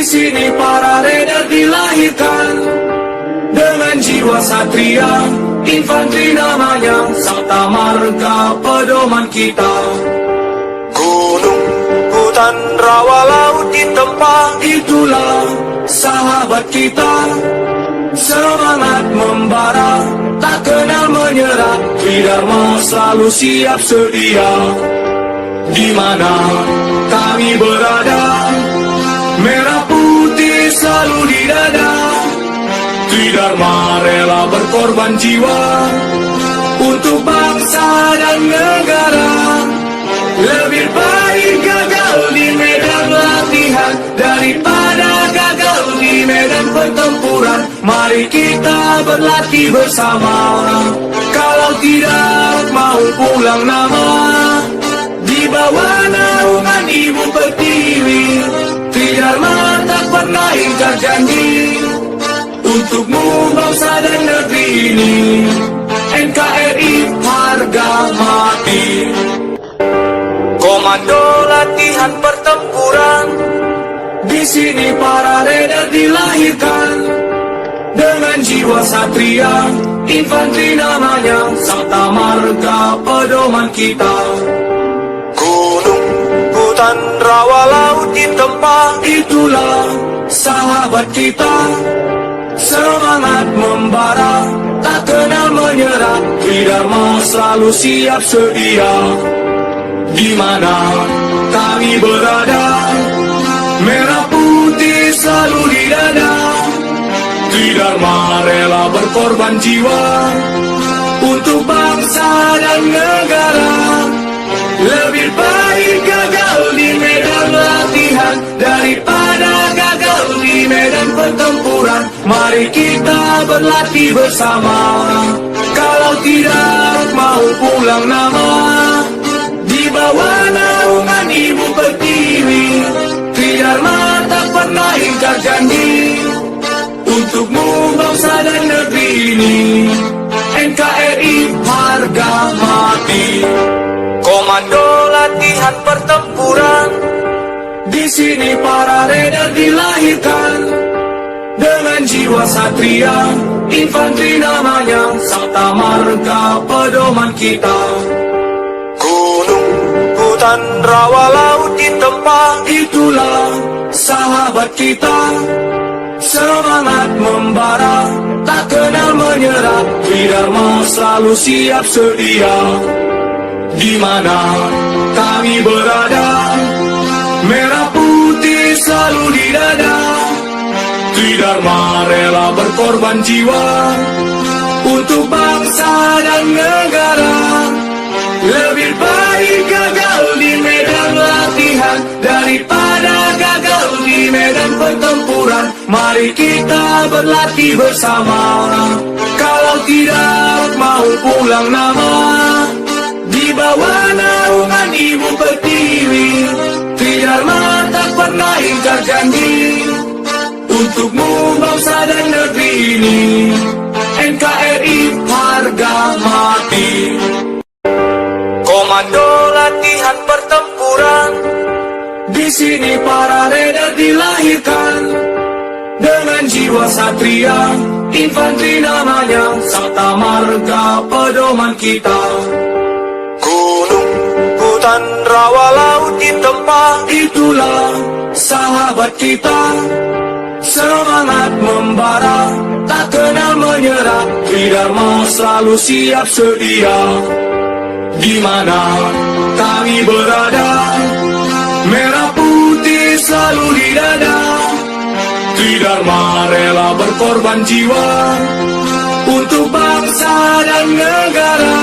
Di sini para raider dilahirkan dengan jiwa satria, infanteri namanya, Sabta Marga pedoman kita. Gunung, hutan, rawa, laut ditempa, Itulah sahabat kita, semangat membara, tak kenal menyerah, Tridharma selalu siap sedia. Di mana kami berada, merah putih selalu di dada, Tridharma rela berkorban jiwa untuk bangsa dan negara. Lebih baik gagal di medan latihan daripada gagal di medan pertempuran. Mari kita berlatih bersama, kalau tidak mau pulang nama. Di bawah naungan Ibu Pertiwi, Tridharma tak pernah ingkar janji untukmu bangsa dan negeri ini. NKRI harga mati. komando latihan pertempuran. Di sini para raider dilahirkan dengan jiwa satria, infanteri namanya, Sabta Marga pedoman kita. Gunung, hutan, rawa, laut ditempa, Itulah sahabat kita, semangat membara, tak kenal menyerah, Tridharma selalu siap sedia. Di mana kami berada, merah putih selalu di dada, Tridharma rela berkorban jiwa untuk bangsa dan negara. Lebih baik gagal di medan latihan daripada gagal di medan pertempuran. Mari kita berlatih bersama, kalau tidak mau pulang nama. Di bawah naungan Ibu Pertiwi, Tridharma tak pernah ingkar janji untukmu bangsa dan negeri ini. NKRI harga mati. komando latihan pertempuran. Di sini para raider dilahirkan dengan jiwa satria, infanteri namanya, Sabta Marga pedoman kita. Gunung, hutan, rawa, laut ditempa, Itulah sahabat kita, semangat membara, tak kenal menyerah, Tridharma selalu siap sedia. Di mana kami berada, merah putih selalu di dada, Tridharma rela berkorban jiwa untuk bangsa dan negara. Lebih baik gagal di medan latihan daripada gagal di medan pertempuran. Mari kita berlatih bersama, kalau tidak mau pulang nama. Di bawah naungan Ibu Pertiwi, Tridharma tak pernah ingkar janji untukmu bangsa dan negeri ini. NKRI harga mati. komando latihan pertempuran. Di sini para raider dilahirkan dengan jiwa satria, infanteri namanya, Sabta Marga pedoman kita. Gunung, hutan, rawa, laut ditempa, Itulah sahabat kita, semangat membara, tak kenal menyerah, Tridharma selalu siap sedia. Di mana kami berada, merah putih selalu di dada, Tridharma rela berkorban jiwa untuk bangsa dan negara.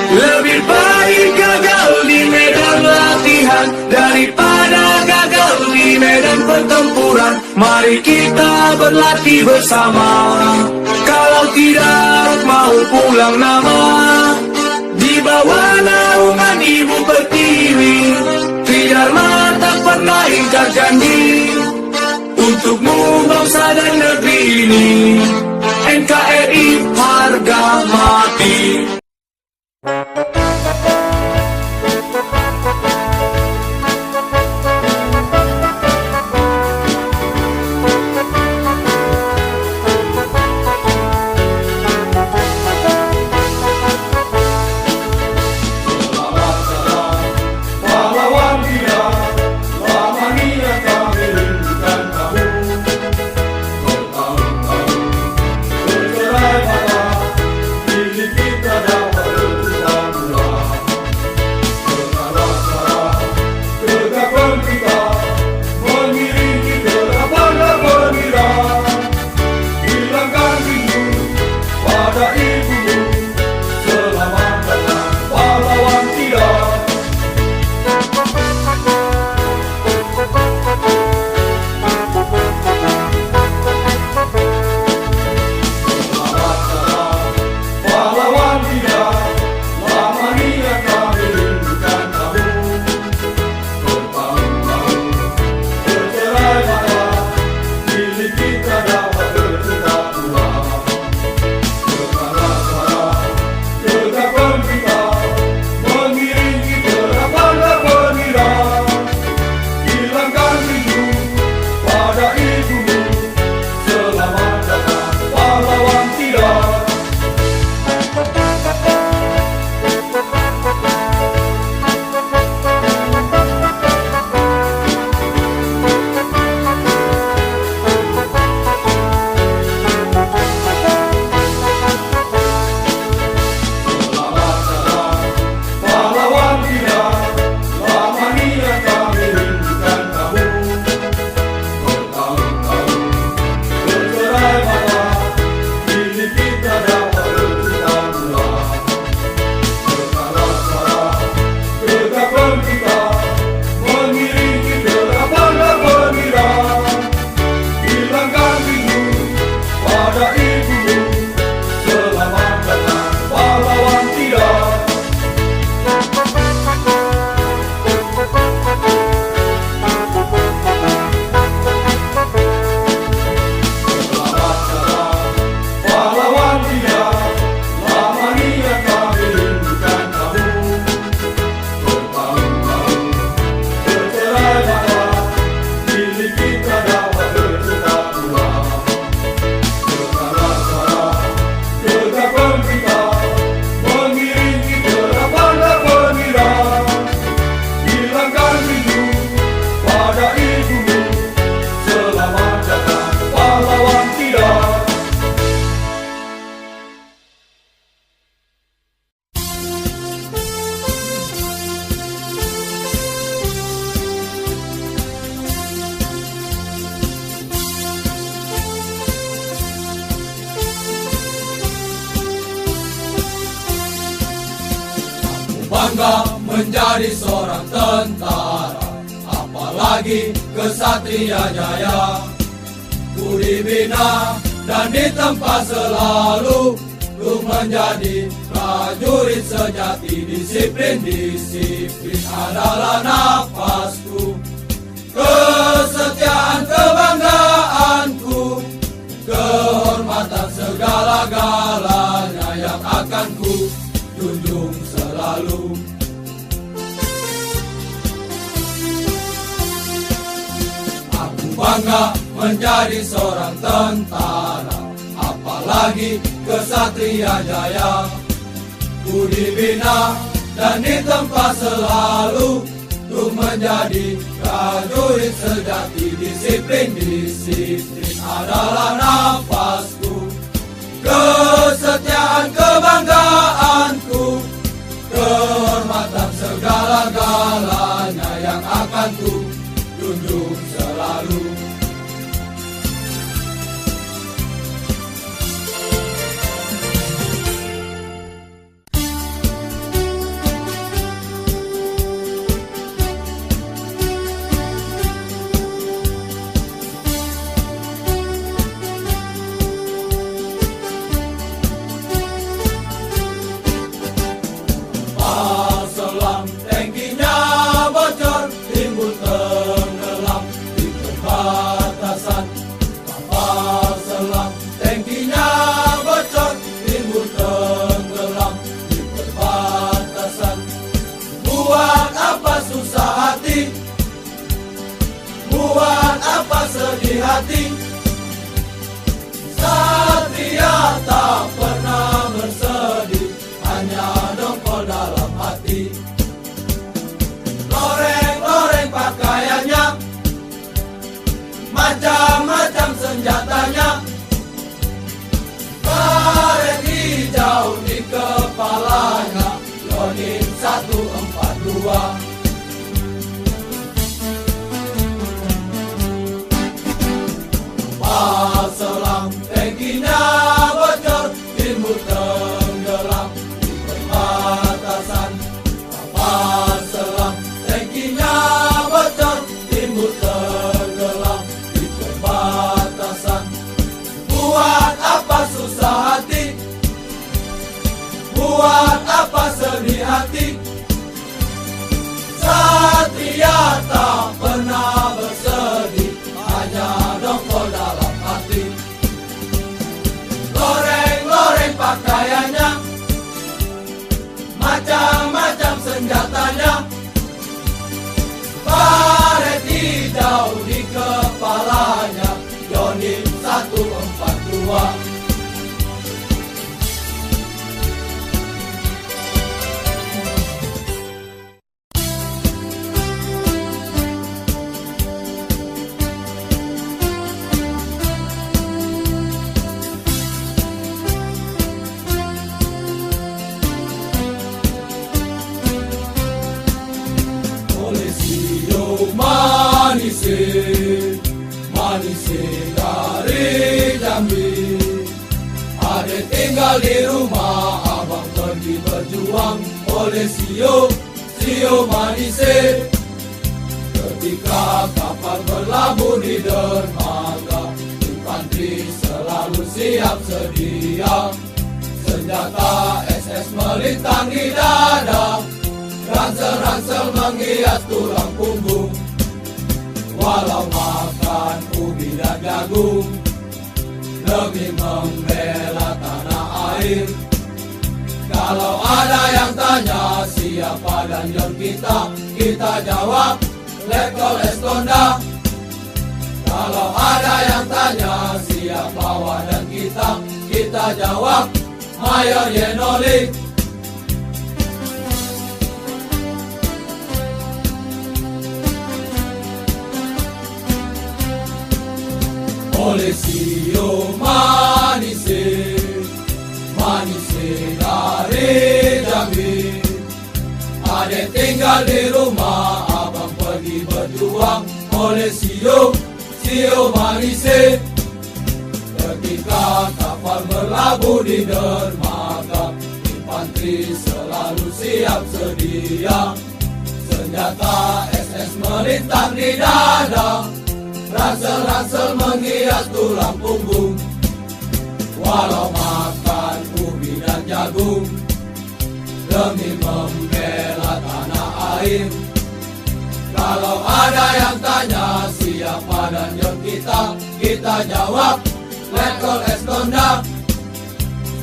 Lebih baik gagal di medan latihan daripada gagal di medan pertempuran. Mari kita berlatih bersama, kalau tidak mau pulang nama. Di bawah naungan Ibu Pertiwi, Tridharma tak pernah ingkar janji untukmu bangsa dan negeri ini. NKRI harga mati. bangga menjadi seorang tentara, apalagi kesatria jaya. Ku dibina dan ditempa selalu untuk menjadi prajurit sejati. Disiplin adalah nafasku, kesetiaan kebanggaanku, kehormatan segala-galanya yang akan ku junjung selalu. Aku bangga menjadi seorang tentara, apalagi kesatria jaya. Ku dibina dan ditempa selalu untuk menjadi prajurit sejati. Disiplin adalah nafasku, kesetiaan kebanggaanku, kehormatan segala-galanya yang akan ku junjung selalu. Selang tangkinya bocor, timbul tenggelam di perbatasan. Kapal selang tangkinya bocor, timbul tenggelam di perbatasan. Buat apa susah hati, buat apa sedih hati, Satria tak pernah bersedih, hanya dongkol dalam hati. Loreng-loreng pakaiannya, macam-macam senjatanya, karet hijau di kepalanya, Yonin 142. Kapal selam tangkinya bocor, timbul tenggelam di perbatasan. Kapal selam tangkinya bocor, timbul tenggelam di perbatasan. Buat apa susah hati, buat apa sedih hati, Satria tak pernah bersedih, hanya dongkol dalam hati. Loreng-loreng pakaiannya, macam-macam senjatanya, karet hijau di kepalanya, Yonin 142. Manise dari Jambi, Ade tinggal di rumah, abang pergi berjuang. Oleh Sio Manise, ketika kapal berlabuh di dermaga, infanteri selalu siap sedia, senjata SS melintang di dada, ransel-ransel menghias tulang punggung. Walau makan ubi dan jagung, demi membela tanah air. Kalau ada yang tanya siapa dan yon kita, kita jawab Letkol Eskonda. Kalau ada yang tanya siapa wadan kita, kita jawab Mayor Yenoli. Oleh Sio Manise dari Jambi, Ade tinggal di rumah, abang pergi berjuang. Oleh Sio Manise, ketika kapal berlabuh di dermaga, infanteri selalu siap siap sedia. Senjata SS melintang di dada, ransel-ransel menghias tulang punggung. Walau makan ubi dan jagung, demi membela tanah air. Kalau ada yang tanya siapa dan yon kita jawab Letkol Eskonda.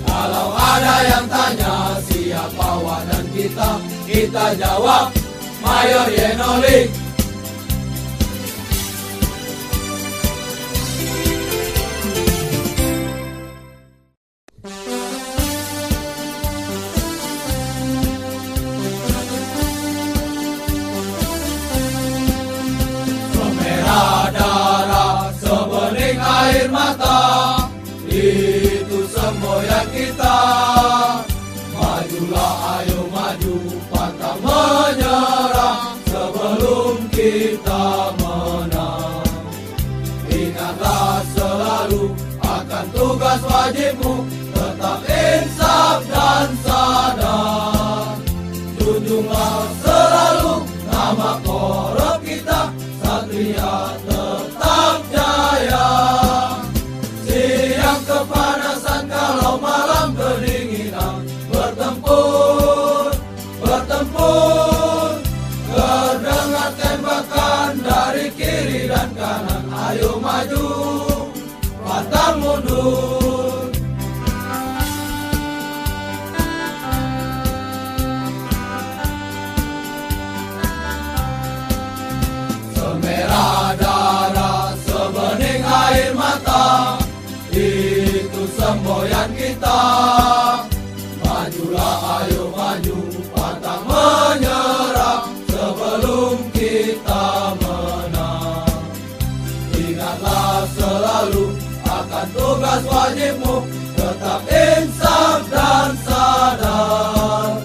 Kalau ada yang tanya siapa wadan kita jawab Mayor Yenoli. Semerah darah, sebening air mata, itu semboyan kita. Majulah ayo maju, pantang menyerah sebelum kita menang. Ingatlah selalu akan tugas wajibmu, tetap insaf dan sadar. Junjunglah selalu nama korup kita, Satria tetap jaya. Siang kepanasan kalau malam kedinginan, bertempur, terdengar tembakan dari kiri dan kanan. Ayo maju, pantang mundur. Semerah darah, sebening air mata, itu semboyan kita. Majulah ayo maju, pantang menyerah sebelum kita menang. Ingatlah selalu akan tugas wajibmu, tetap insaf dan sadar.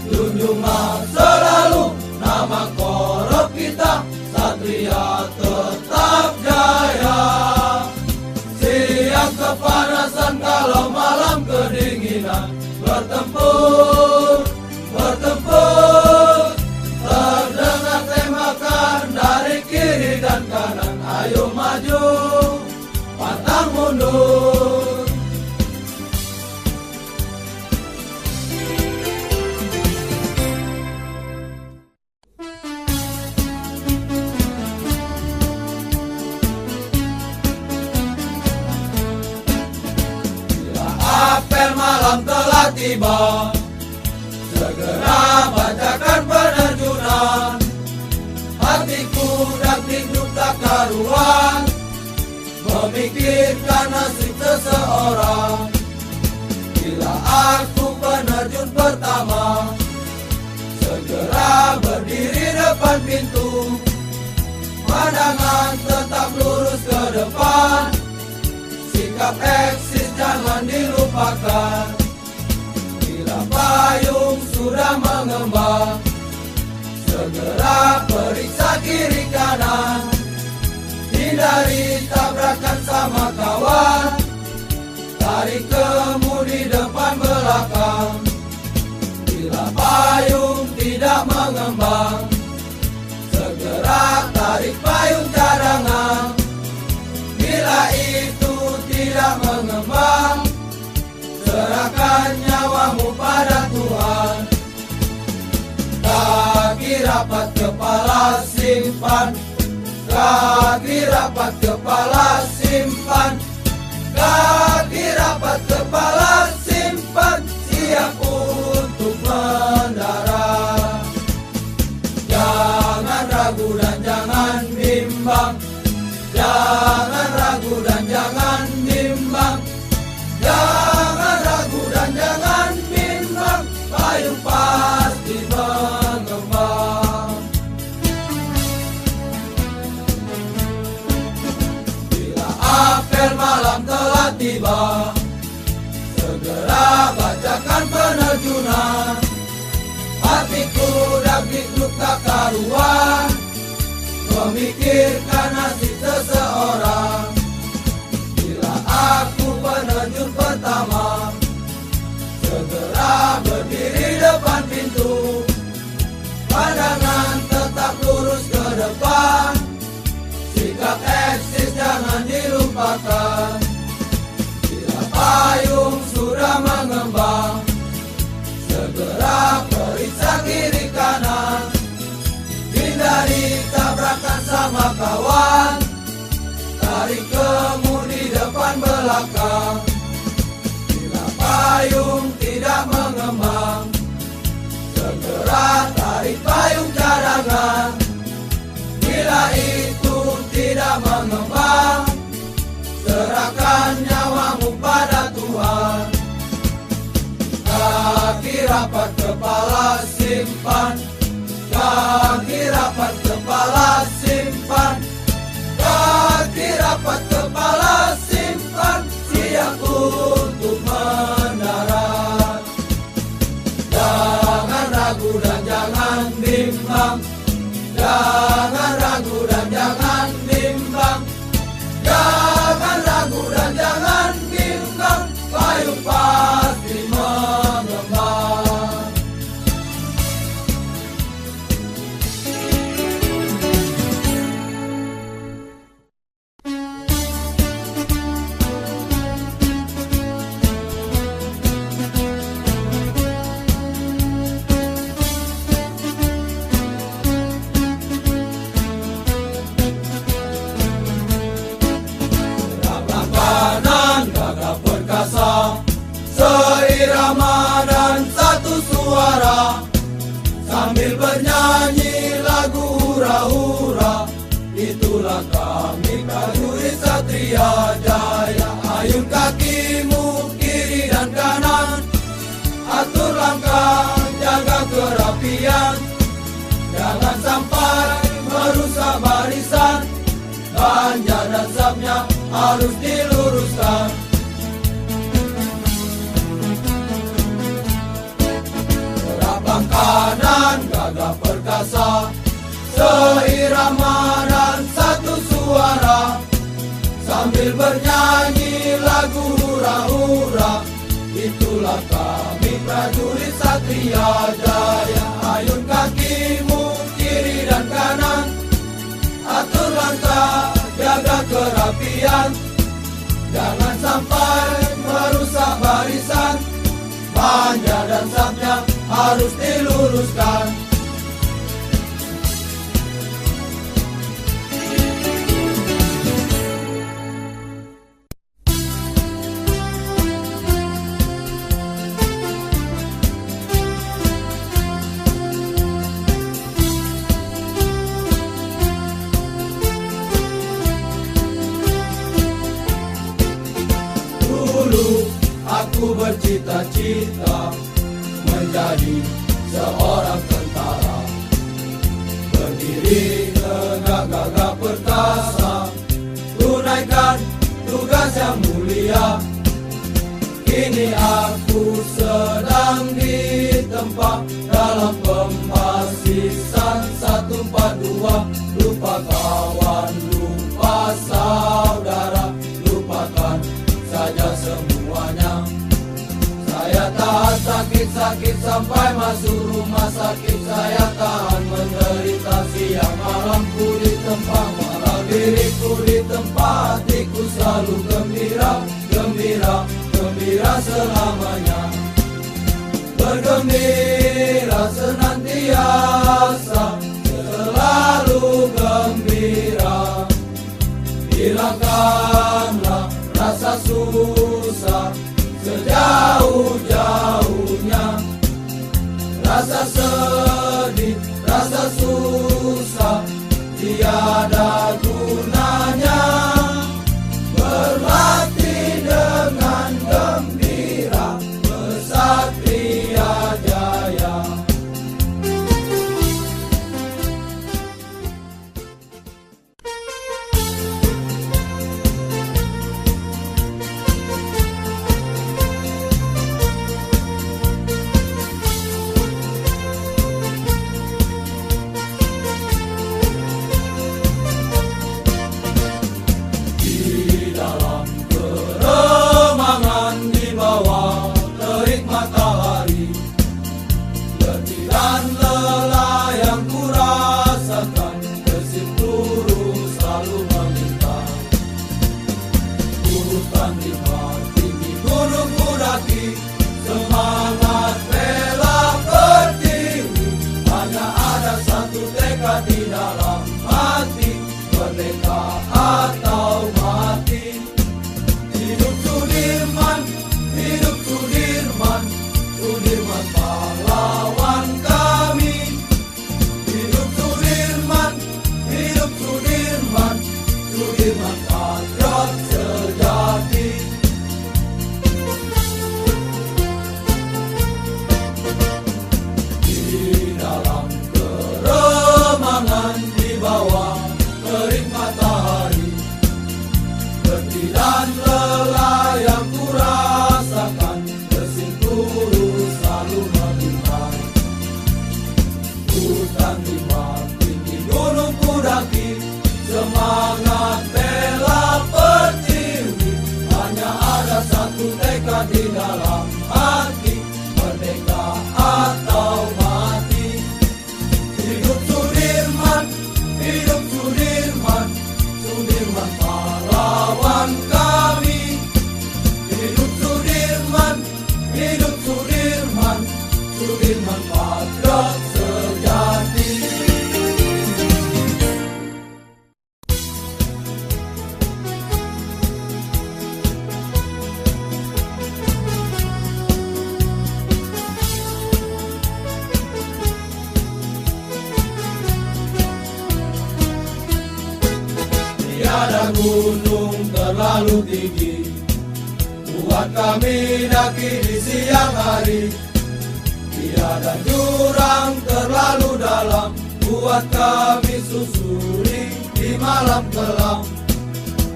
Junjunglah selalu nama korup kita, Satria tetap jaya. Siang kepanasan kalau malam kedinginan, bertempur, terdengar tembakan dari kiri dan kanan. Ayo maju, pantang mundur. Bila apel malam telah tiba, segera bacakan penerjunan. Hatiku dak-dikduk tak karuan, memikirkan nasib seseorang. Bila aku penerjun pertama, segera berdiri depan pintu. Pandangan tetap lurus ke depan, sikap eksis jangan dilupakan. Bila payung sudah mengembang, segera periksa kiri kanan. Hindari tabrakan sama kawan, tarik kemudi depan belakang. Bila payung tidak mengembang, segera tarik payung cadangan. Bila itu tidak mengembang, serahkan nyawamu pada Tuhan. Kaki rapat kepala simpan, kaki rapat kepala simpan, kaki rapat kepala simpan, siap untuk mendarat. Jangan ragu dan jangan bimbang, jangan ragu dan jangan bimbang, jangan ragu dan jangan bimbang, payung pasti mengembang. Bila apel malam telah tiba, segera bacakan penerjunan. Hatiku dak-dikduk tak karuan, memikirkan nasib seseorang. Bila aku penerjun pertama, segera berdiri depan pintu. makan. Bila payung sudah mengembang, segera periksa kiri kanan. Hindari tabrakan sama kawan, tarik kemudi depan belakang. Bila payung tidak mengembang, segera tarik payung cadangan. Bila itu tidak mengembang, serahkan nyawamu pada Tuhan. Kaki rapat kepala simpan, kaki rapat kepala simpan, kaki rapat kepala simpan, siap untuk mendarat. Jangan ragu dan jangan bimbang, jangan ragu dan jangan bimbang, jangan ragu dan jangan bimbang, payung pasti mengembang. Seirama dan satu suara, sambil bernyanyi lagu hura-hura. Itulah kami prajurit Satria Jaya. Ayun kakimu kiri dan kanan, atur langkah jaga kerapian. Jangan sampai merusak barisan, banja dan sapnya harus diluruskan. Terapang kanan gagah perkasa, seirama dan satu suara, sambil bernyanyi lagu hura-hura. Itulah kami prajurit Satria Jaya. Ayun kakimu kiri dan kanan, atur langkah jaga kerapian. Jangan sampai merusak barisan, banja dan sapnya harus diluruskan. Aku bercita-cita menjadi seorang tentara, berdiri tegak gagah perkasa, tunaikan tugas yang mulia. Kini aku sedang ditempa dalam pembasisan 142. Lupa kawan, lupa saudara, lupakan saja semuanya. Saya tahan sakit-sakit sampai masuk rumah sakit. Saya tahan menderita siang malam ku ditempa, malam diriku ditempa. Hatiku selalu gembira, gembira, gembira selamanya. Bergembira senantiasa, selalu gembira. Hilangkanlah rasa susah sejauh-jauhnya, rasa sedih, rasa susah tiada gunanya. Berlatih dengan gembira, bersatria jaya. tekad di dalam hati, merdeka atau mati. Hidup Sudirman, hidup Sudirman, Sudirman pahlawan kami. Hidup Sudirman, hidup Sudirman, Sudirman patriot sejati. Di dalam keremangan di bawah terik matahari, letih dan lelah yang kurasakan, bersimpuh selalu menimai. Hutan limbah tinggi gunung kudaki, semangat bela pertiwi. Hanya ada satu tekad di dalam hati, merdeka atau mati. Hidup Sudirman, hidup Sudirman, Sudirman pahlawan kami. Hidup Sudirman, hidup Sudirman, Sudirman patriot sejati. Tiada gunung terlalu tinggi buat kami daki di siang hari. Tiada jurang terlalu dalam buat kami susuri di malam kelam.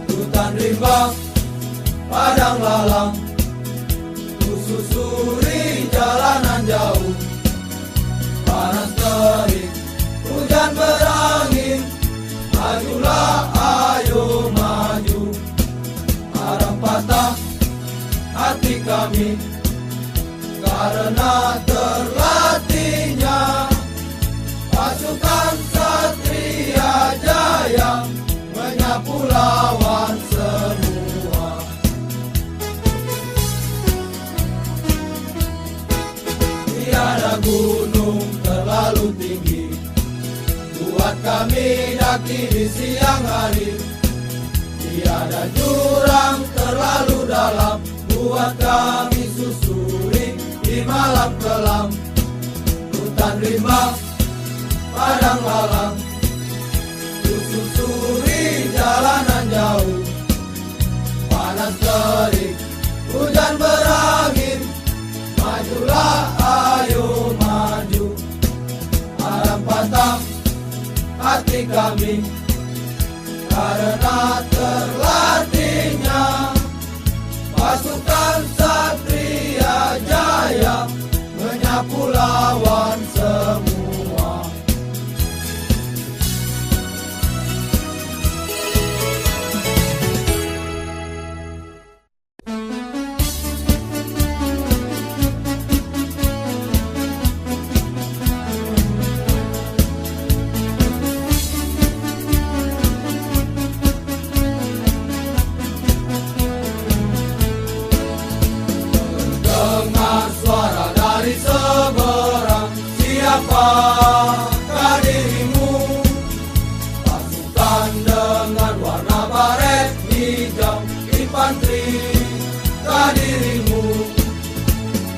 Hutan rimba, padang lalang, ku susuri jalanan jauh. Panas terik, hujan berangin, majulah ayo maju. Arang patah hati kami karena terlatihnya pasukan Satria Jaya menyapu lawan semua. Tiada gunung terlalu tinggi buat kami daki di siang hari. Tiada jurang terlalu dalam buat kami susuri di malam kelam. Hutan rimba, padang lalang, ku susuri jalanan jauh. Panas terik, hujan berangin, majulah ayo maju. Arang patah hati kami karena terlatihnya pasukan Satria Jaya menyapu lawan semua. Dengar suara dari seberang, siapakah dirimu? Pasukan dengan warna baret hijau, infanteri kah dirimu?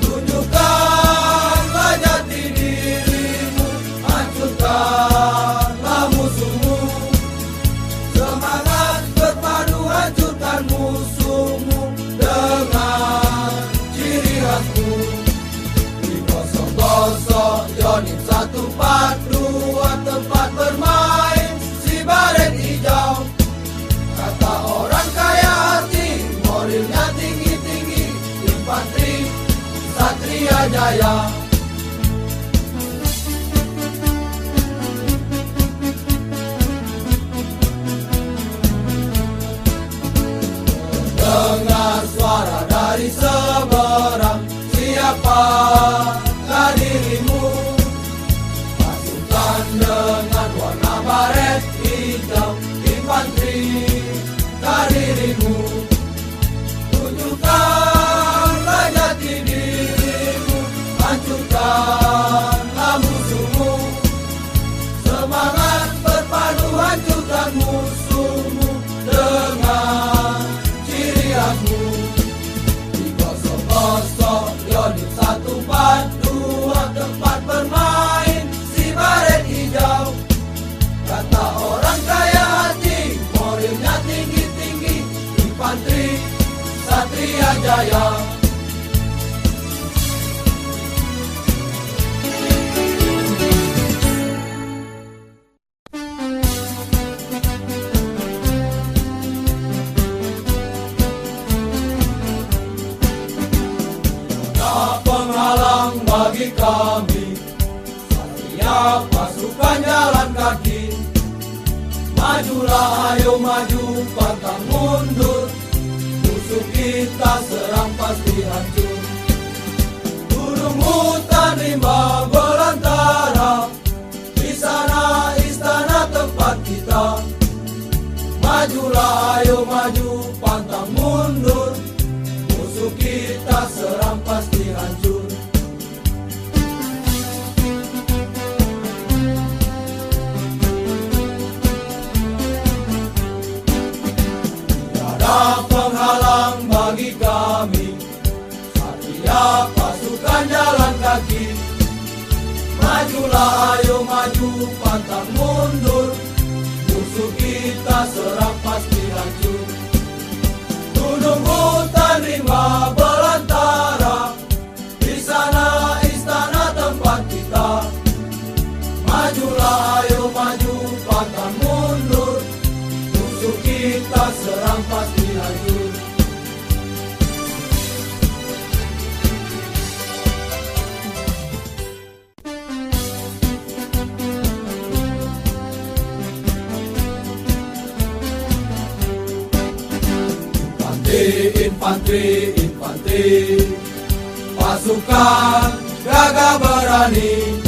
Tunjukkanlah jati dirimu, hancurkanlah musuhmu. Semangat berpadu hancurkan musuhmu dengan ciri khasmu. Di kosong-kosong Yonim 142 tempat bermain si baret hijau. Kata orang kaya hati, morilnya tinggi-tinggi, infanteri Satria Jaya. Dengar suara dari seberang, siapakah dirimu? Pasukan dengan warna baret hijau, infanteri kah dirimu? Tunjukkanlah jati dirimu, hancur Kata orang kaya hati, moralnya tinggi-tinggi. Infanteri Satria Jaya. Penghalang bagi kami, Satria pasukan jalan kaki. Majulah ayo maju, pantang mundur, musuh kita serang pasti hancur. Gunung hutan rimba belantara, di sana istana tempat kita. Majulah ayo maju, pantang mundur, musuh kita serang pasti hancur. Tiada penghalang bagi kami, Satria pasukan jalan kaki. Majulah ayo maju, pantang mundur, musuh kita serang pasti hancur. Gunung hutan rimba belantara, di sana istana tempat kita. Majulah ayo maju, pantang mundur, musuh kita serang pasti hancur. Infanteri, infanteri, pasukan gagah berani.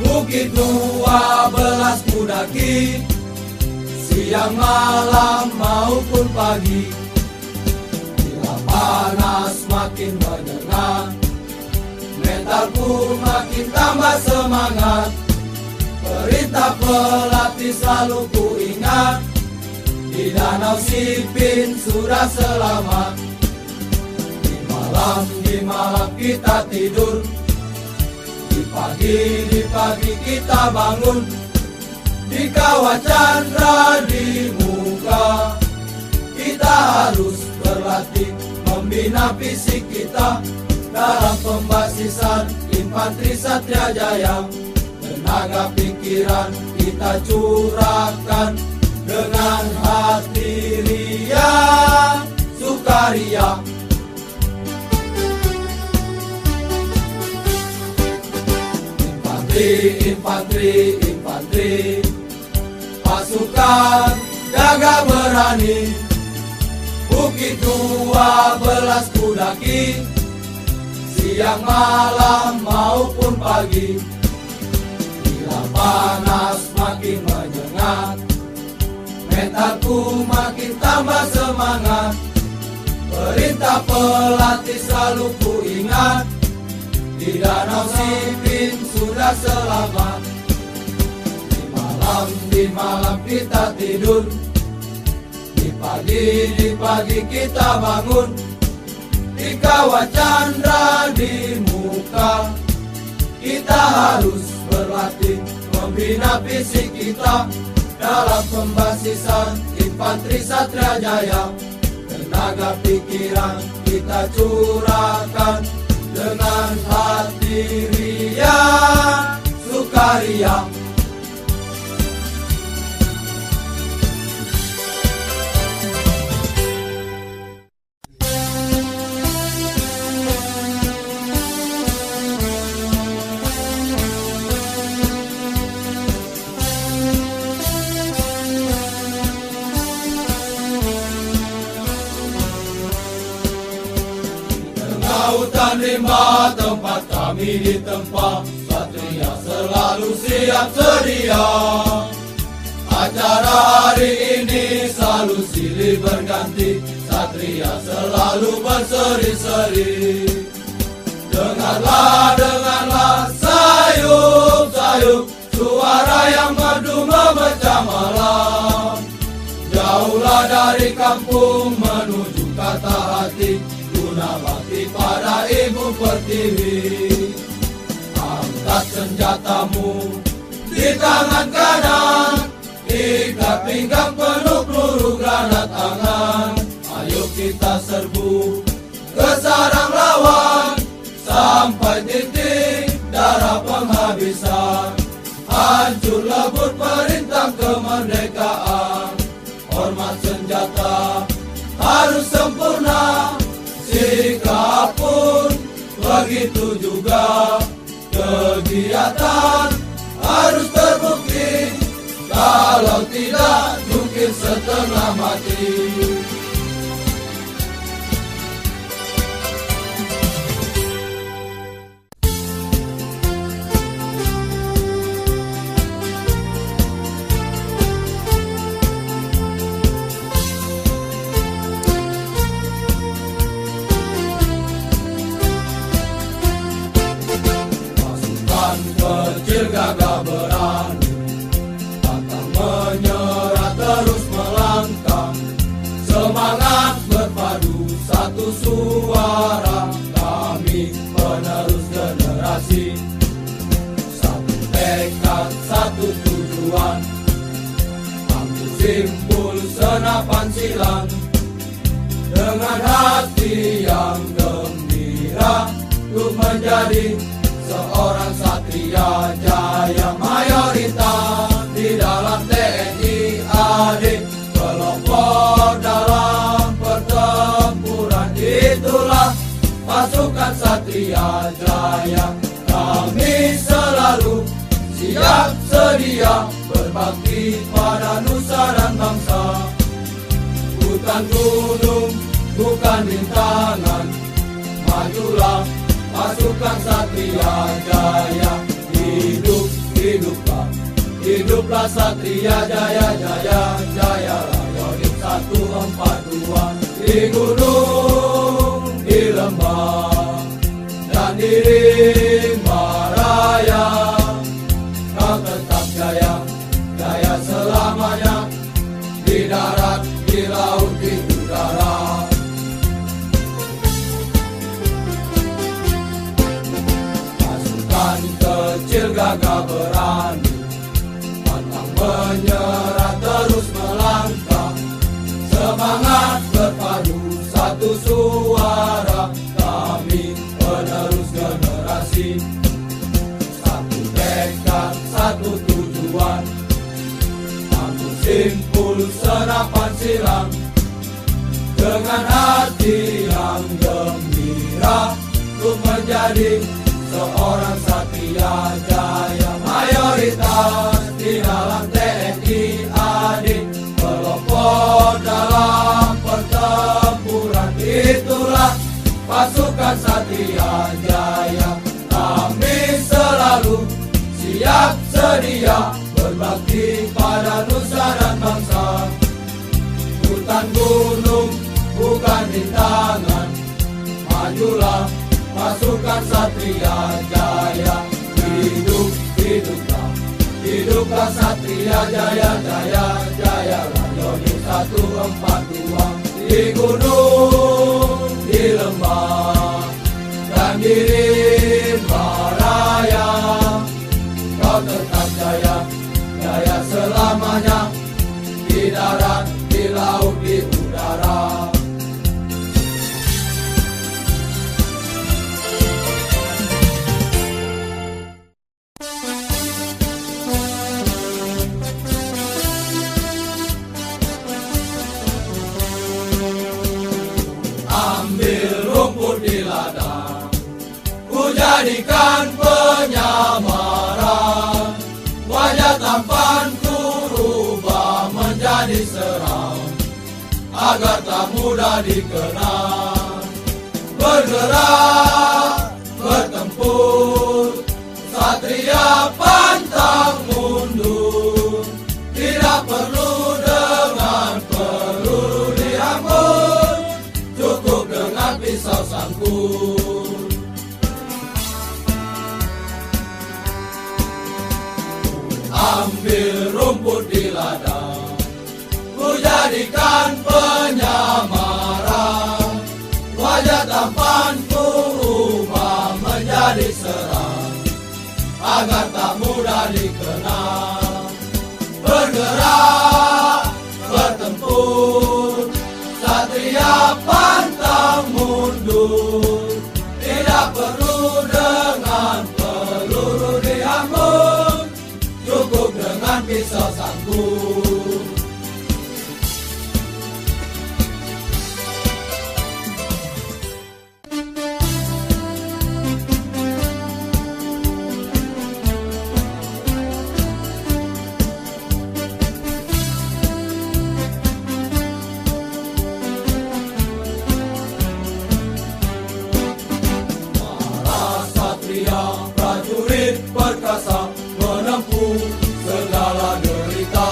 Bukit 12 kudaki, siang malam maupun pagi. Bila panas makin menyengat, mentalku makin tambah semangat. Perintah pelatih selalu ku ingat, di Danau Sipin sudah selamat. Di malam kita tidur, di pagi kita bangun. Di kawah candra di muka, kita harus berlatih membina fisik kita. Dalam pembasisan infanteri Satria Jaya, tenaga pikiran kita curahkan dengan hati riang sukaria. Infanteri, infanteri, infanteri, pasukan gagah berani. Bukit 12 kudaki, siang malam maupun pagi. Bila panas makin menyengat, mentalku makin tambah semangat. Perintah pelatih selalu ku ingat, di Danau Sipin sudah selamat. Di malam kita tidur, di pagi kita bangun. Di kawah candra di muka, kita harus berlatih membina fisik kita. Dalam pembasisan infanteri Satria Jaya, tenaga pikiran kita curahkan dengan hati riang sukaria. Hutan rimba tempat kami ditempa, Satria selalu siap sedia. Acara hari ini selalu silih berganti, Satria selalu berseri-seri. Dengarlah, dengarlah, sayup-sayup, suara yang merdu memecah malam. Jauhlah dari kampung menuju kata hati, guna bakti pada Ibu Pertiwi. Angkat senjatamu di tangan kanan, kita serbu ke sarang lawan sampai titik darah penghabisan. Hancur lebur perintah kemerdekaan, hormat senjata harus sempurna, sikap pun begitu juga. Kegiatan harus terbukti, kalau tidak mungkin setengah mati. Kecil gagah berani, pantang menyerah terus melangkah. Semangat berpadu satu suara, kami penerus generasi. Satu tekad, satu tujuan, ambil simpul senapan silang. Dengan hati yang gembira, untuk menjadi seorang satria jaya mayoritas di dalam TNI AD. Pelopor dalam pertempuran, itulah pasukan satria jaya. Kami selalu siap sedia berbakti pada nusa dan bangsa. Hutan gunung bukan rintangan, majulah pasukan satria jaya. Hidup, hiduplah, hiduplah satria jaya, jaya, jaya. Yodim 142 di gunung, di lembah, dan di rimba raya. Kau tetap jaya, jaya selamanya, di darat, di laut, di udara. Kecil gagah berani, pantang menyerah terus melangkah. Semangat berpadu satu suara, kami penerus generasi. Satu tekad, satu tujuan, ambil simpul senapan silang. Dengan hati yang gembira, untuk menjadi seorang satria jaya mayoritas di dalam TNI AD. Pelopor dalam pertempuran, itulah pasukan satria jaya. Kami selalu siap sedia berbakti pada nusa dan bangsa. Hutan gunung bukan rintangan, majulah pasukan satria jaya. Hidup, hiduplah, hiduplah satria jaya, jaya, jaya. Yodim 142 di gunung, di lembah, dan di rimba raya. Kau tetap jaya, jaya selamanya, di darat, di laut, di udara. Ambil rumput di ladang, ku jadikan penyamaran. Wajah tampanku rubah menjadi seram, agar tak mudah dikenal. Bergerak, bertempur, satria pantang mundur. Tidak perlu dengan peluru diambut, cukup dengan pisau sangkut. Ambil rumput di ladang, ku jadikan penyamaran. Wajah tampanku rubah menjadi seram, agar tak mudah dikenal. Bergerak, bertempur, satria mundur. Tidak perlu dengan peluru diambun, cukup dengan pisau sangkut. Prajurit perkasa menempuh segala derita.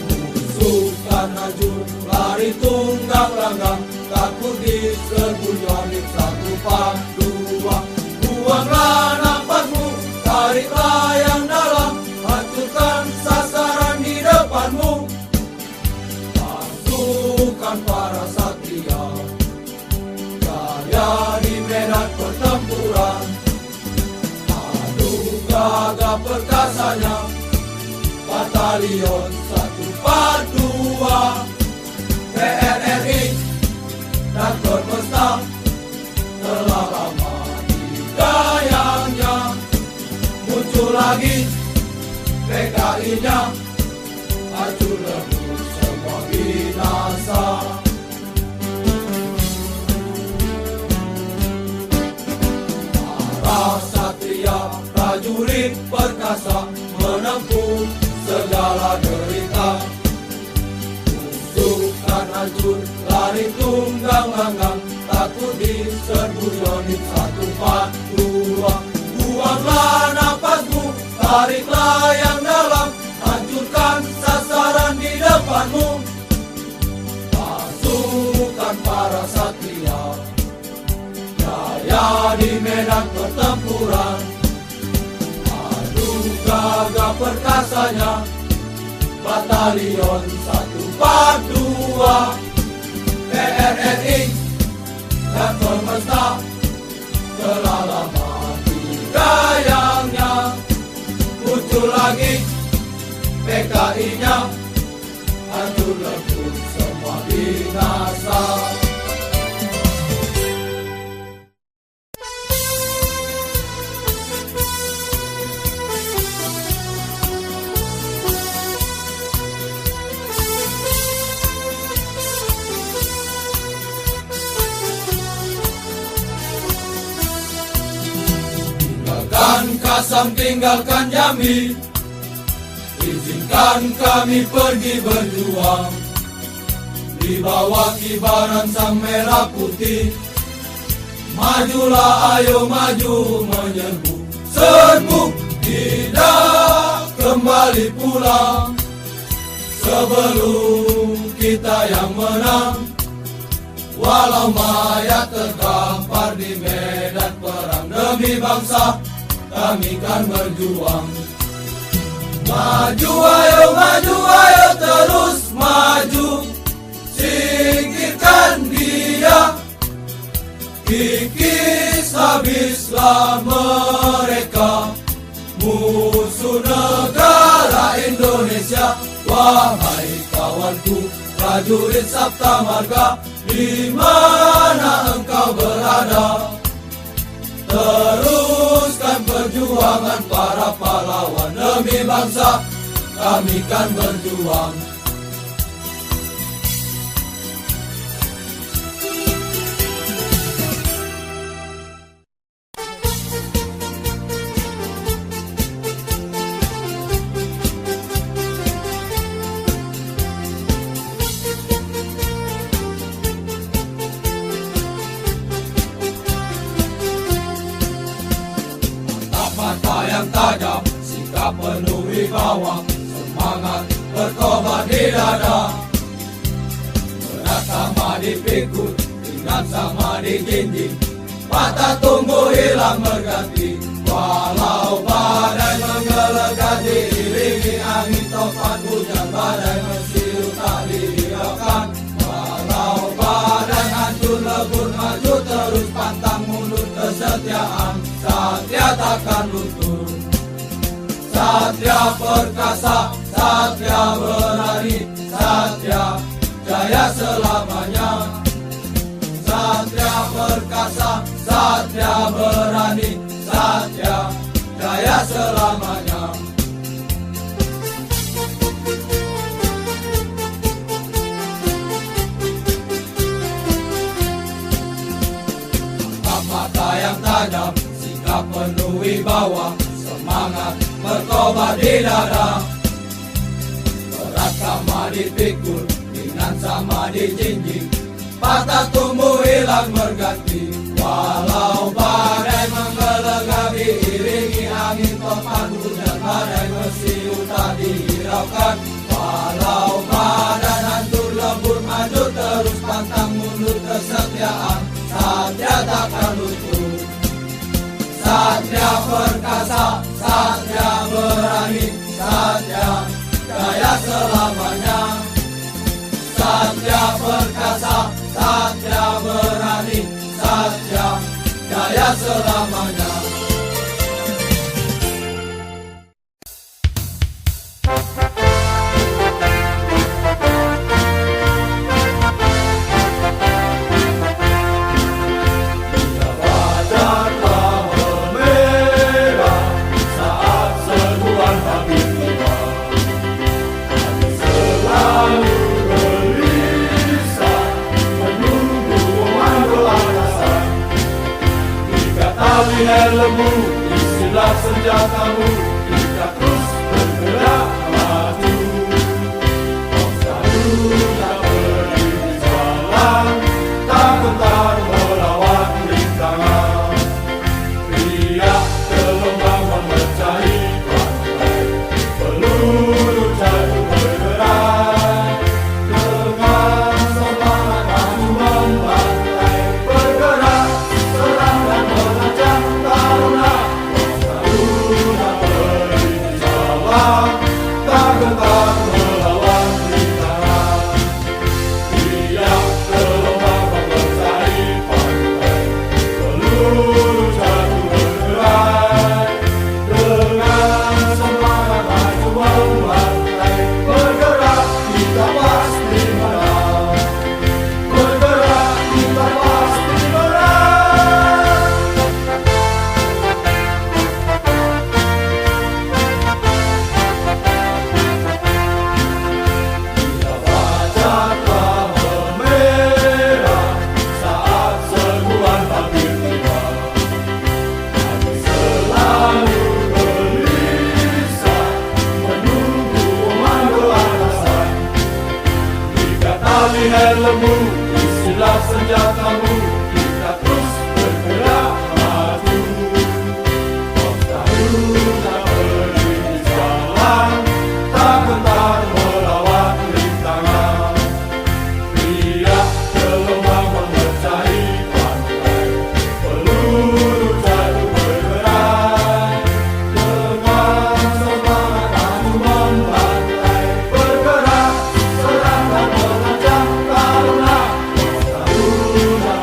Musuh kan hancur, lari tunggang langgang, takut diserbu Yohanes 1:42. Buanglah napasmu, tariklah yang dalam, hancurkan sasaran di depanmu. Pasukan para satria, jaya di medan pertempuran. Gagah perkasanya, Batalion 142 TNI dan Kormesta telah lama digayangnya. Muncul lagi PKI-nya, hancur lebur semua binasa. Para satria prajurit perkasa menempuh segala derita. Musuh kan hancur, lari tunggang langgang, takut diserbu Yohanes 1:42. Buanglah napasmu, tariklah yang dalam, hancurkan sasaran di depanmu. Pasukan para satria, jaya di medan pertempuran. Gagah perkasanya, Batalion 142 TNI dan Kormesta telah lama digayangnya. Muncul lagi PKI-nya, hancur lebur semua binasa. Kasam tinggalkan Jambi, izinkan kami pergi berjuang di bawah kibaran sang merah putih. Majulah, ayo maju menyerbu, serbu, tidak kembali pulang sebelum kita yang menang. Walau mayat terdampar di medan perang demi bangsa, kami kan berjuang. Maju ayo terus maju, singkirkan dia, kikis habislah mereka, musuh negara Indonesia. Wahai kawanku prajurit Sabta Marga, di mana engkau berada? Teruskan perjuangan para pahlawan demi bangsa, kami kan berjuang. Tajam, sikap penuh wibawa, semangat berkobar di dada. Berat sama dipikul, ringan sama dijinjing, patah tumbuh hilang berganti. Walau badai menggelegar diiringi angin topan hujan, badai mesiu tak dihiraukan. Walau badai hancur lebur, maju terus pantang mundur kesetiaan. Satria takkan luntur, Satria perkasa, Satria berani, Satria jaya selamanya. Satria selamanya. Tatap mata yang tajam, sikap penuh wibawa, semangat berkobar di dada. Berat sama dipikul, ringan sama dijinjing, patah tumbuh hilang berganti. Walau badai menggelegar diiringi angin topan hujan, badai bersiul tak dihiraukan. Walau badan hancur lebur maju terus pantang mundur kesetiaan, satria takkan luntur. Satria perkasa, satria berani, satria jaya selamanya. Satria perkasa, satria berani, satria jaya selamanya. Tali lembu, isilah senjatamu, kita terus bergerak maju. Bangsa tak berdiri jalan, tak gentar melawan rintangan. Riak gelombang memecahi pantai, peluru jatuh bergerak. Dengan semangat maju membantai, bergerak, serang dan menajam taruna. Taruna berdiri jalan, tak gentar melawan rintangan. Riak gelombang memecahi pantai, peluru jatuh bergerak. Dengan semangat maju membantai, bergerak kita pasti menang. Bergerak kita pasti menang. Bila fajar telah memerah, saat serbuan tabir tiba, hati selalu gelisah, menunggu komando atasan. Jika tali lembu, isilah senjatamu, kita terus bergerak maju. Bangsa tak berdiri jalan, tak gentar melawan rintangan. Riak gelombang memecahi pantai, peluru jatuh bergerak. Dengan semangat maju membantai, bergerak, serang dan menajam taruna. Taruna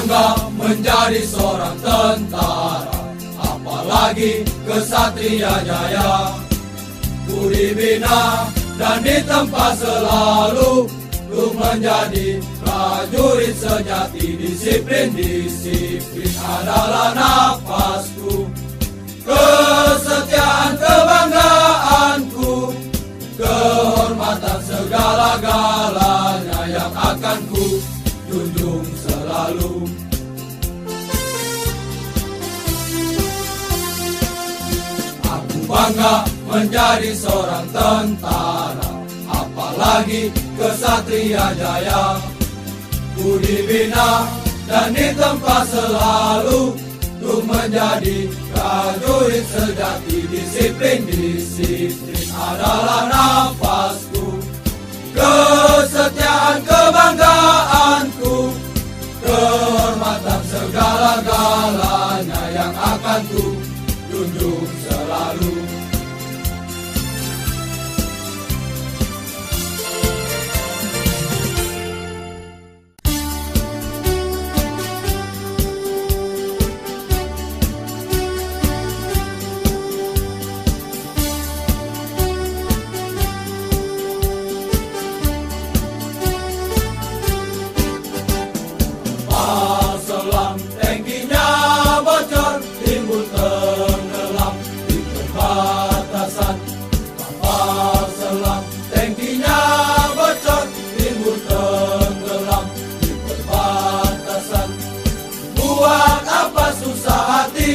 bangga menjadi seorang tentara, apalagi kesatria jaya. Ku dibina dan ditempa selalu, ku menjadi prajurit sejati. Disiplin adalah nafasku, kesetiaan kebanggaanku, kehormatan segala-galanya yang akan ku junjung selalu. Aku bangga menjadi seorang tentara, apalagi kesatria jaya. Ku dibina dan ditempa selalu, ku menjadi prajurit sejati. Disiplin adalah nafasku, kesetiaan kebanggaanku, kehormatan segala-galanya yang akan ku junjung selalu. Selam tangkinya bocor, timbul tenggelam di perbatasan. Kapal selam tangkinya bocor, timbul tenggelam di perbatasan. Buat apa susah hati,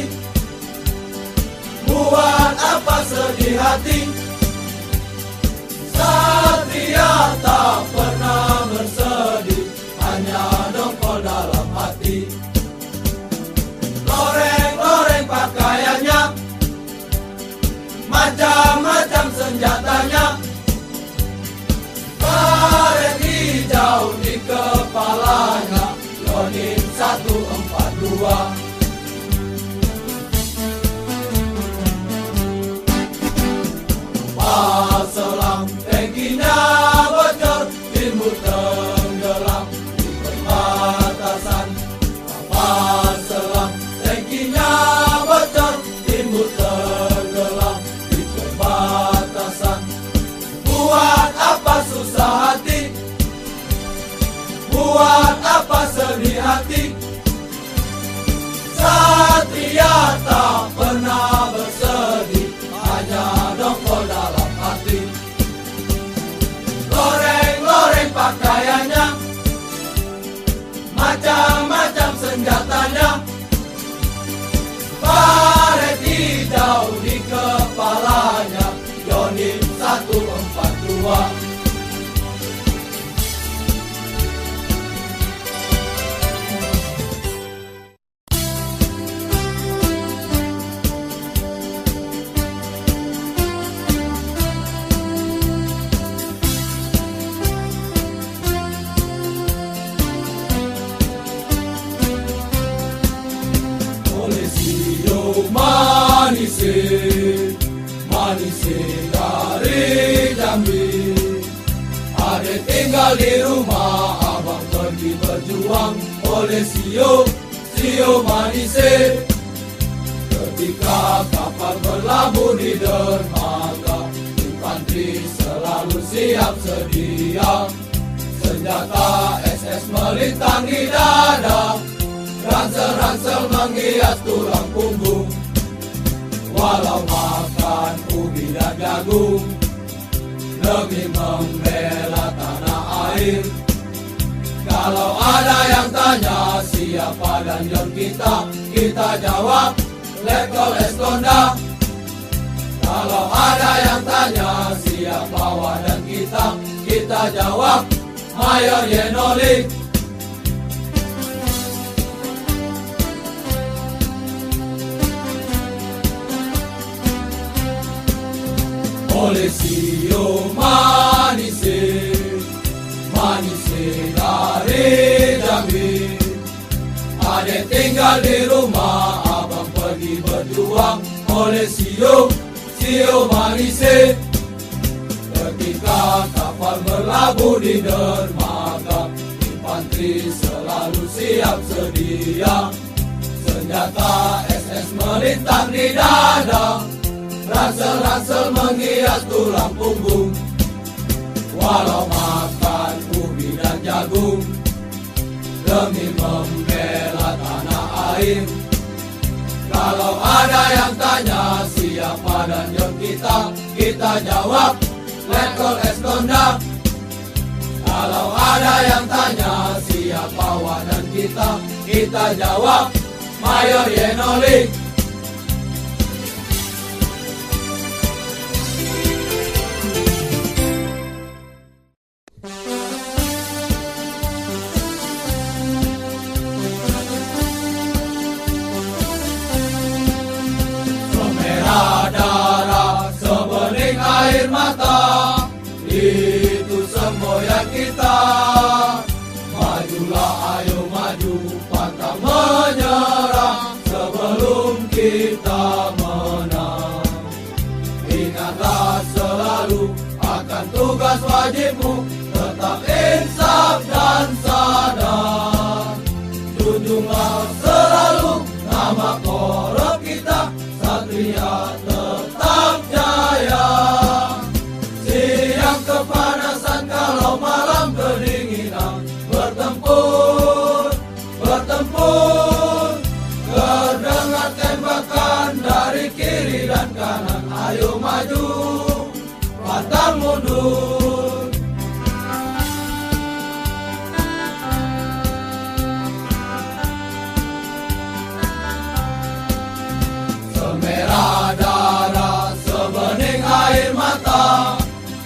buat apa sedih hati, Satria tak pernah bersedih, hanya dongkol dalam hati. Loreng-loreng pakaiannya, macam-macam senjatanya, karet hijau di kepalanya, Yonin 142. Kapal selam tangkinya bocor, timbul tenggelam di perbatasan. Kapal selam tangkinya bocor, timbul tenggelam di perbatasan. Buat apa susah hati, buat apa sedih hati, Satria tak pernah bersedih, hanya dongkol dalam hati. Loreng-loreng pakaiannya, macam-macam senjatanya, karet hijau di kepalanya, Yonin 142. Manise dari Jambi, adek tinggal di rumah, abang pergi berjuang. Oleh sio manise, ketika kapal berlabuh di dermaga, infanteri selalu siap sedia. Senjata SS melintang di dada, ransel-ransel menghias tulang punggung. Walau makan ubi dan jagung, demi membela tanah air. Kalau ada yang tanya siapa dan yon kita, kita jawab Letkol Eskonda. Kalau ada yang tanya siapa wadan kita, kita jawab Mayor Yenoli. Oleh sio manise dari Jambi, adek tinggal di rumah, abang pergi berjuang. Oleh sio manise, ketika kapal berlabuh di dermaga, infanteri selalu siap siap sedia. Senjata SS melintang di dada, ransel-ransel menghias tulang punggung. Walau makan ubi dan jagung, demi membela tanah air. Kalau ada yang tanya siapa dan jom kita jawab Letkol Eskonda. Kalau ada yang tanya siapa wadan kita jawab Mayor Yenoli. Semerah darah, sebening air mata, itu semboyan kita. Majulah ayo maju, pantang menyerah sebelum kita menang. Ingatlah selalu akan tugas wajibmu, tetap insaf dan sadar. Junjunglah selalu nama korup kita, Satria tetap jaya. Siang kepanasan kalau malam kedinginan, bertempur, terdengar tembakan dari kiri dan kanan. Ayo maju, pantang mundur. Semerah darah, sebening air mata,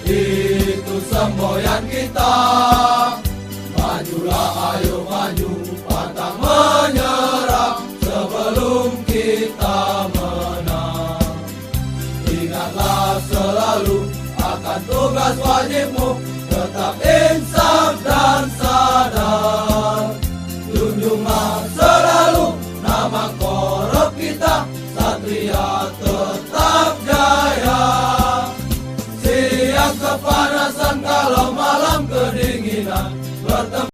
itu semboyan kita. Majulah ayo maju, pantang menyerah sebelum kita menang. Ingatlah selalu akan tugas wajibmu, tetap insaf dan sadar. Junjunglah selalu nama korup kita, Satria tetap jaya. Siang kepanasan kalau malam kedinginan, bertemu